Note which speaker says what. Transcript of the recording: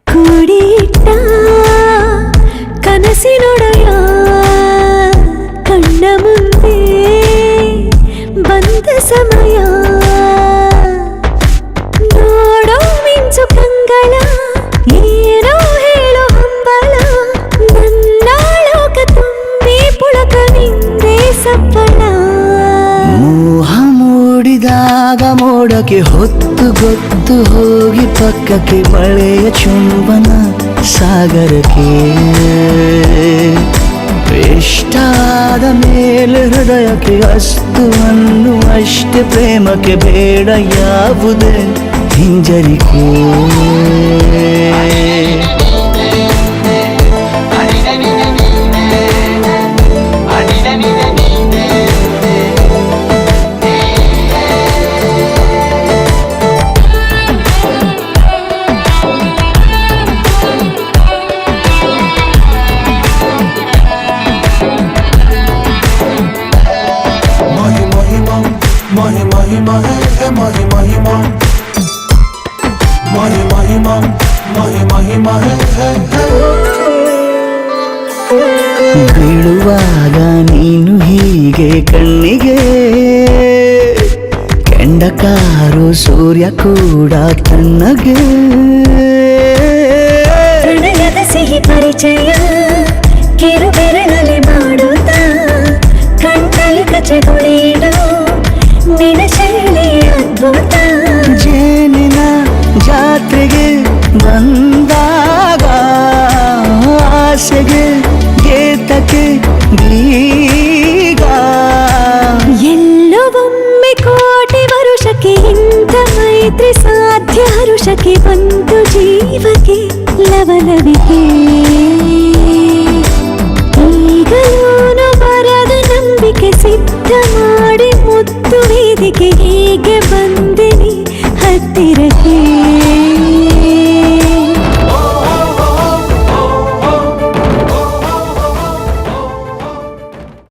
Speaker 1: ಕೂಡಿಟ್ಟ ಕನಸಿನೊಡೆಯ ಕಣ್ಣ ಮುಂದೆ ಬಂದ ಸಮಯ ನೋಡೋ ಮಿಂಚು ಕಂಗಳ ಏನೋ ಹೇಳೋ ಹಂಬಲ ನನ್ನ ಲೋಕ ತುಂಬಿ ಪುಳಕ ನಿಂದೆ ಸಪ್ಪಳ
Speaker 2: ಮೋಹ ಮೂಡಿದಾಗ ಮೋಡಕ್ಕೆ ಹೊತ್ತು ಗೊತ್ತು ಹೋಗಿ ಪಕ್ಕಕ್ಕೆ ಮಳೆಯ ಚುಂಬನ ಸಾಗರಕ್ಕೆ ಇಷ್ಟಾದ ಮೇಲೆ ಹೃದಯಕ್ಕೆ ಅಸ್ತು ಅನ್ನುವಷ್ಟೇ ಪ್ರೇಮಕ್ಕೆ ಬೇಡ ಯಾವುದೇ ಹಿಂಜರಿಕೆ ಬೀಳುವಾಗ ನೀನು ಹೀಗೆ ಕಣ್ಣಿಗೆ ಕೆಂಡಕಾರು ಸೂರ್ಯ ಕೂಡ ತಣ್ಣಗೆ
Speaker 1: ಪ್ರಣಯದ ಸಿಹಿ ಪರಿಚಯ ಕಿರು ಬೆರಳಲ್ಲಿ ಮಾಡುತ್ತ ಕಣ್ಣಲ್ಲಿ ಕಚಗುಳಿಡು ನಿನ ಶೈಲಿ ಅದ್ಭುತ
Speaker 2: ಜೇನಿನ ಜಾತ್ರೆಗೆ ಬಂದಾಗ ಆಸೆಗೆ ಗೇತಕ್ಕೆ ಬೀಗ
Speaker 1: ಎಲ್ಲೋ ಒಮ್ಮೆ ಕೋಟಿ ವರುಷಕ್ಕೆ ಇಂಥ ಮೈತ್ರಿ ಸಾಧ್ಯ ಹರುಷಕ್ಕೆ ಬಂತು ಜೀವಕ್ಕೆ ಲವಲವಿಕೆ ಈಗಲೂನು ಬರದ ನಂಬಿಕೆ ಸಿದ್ಧ ಮಾಡಿ ಮುತ್ತು ವೇದಿಕೆ ಹೇಗೆ ಬಂದಿನಿ ಹತ್ತಿರಕ್ಕೆ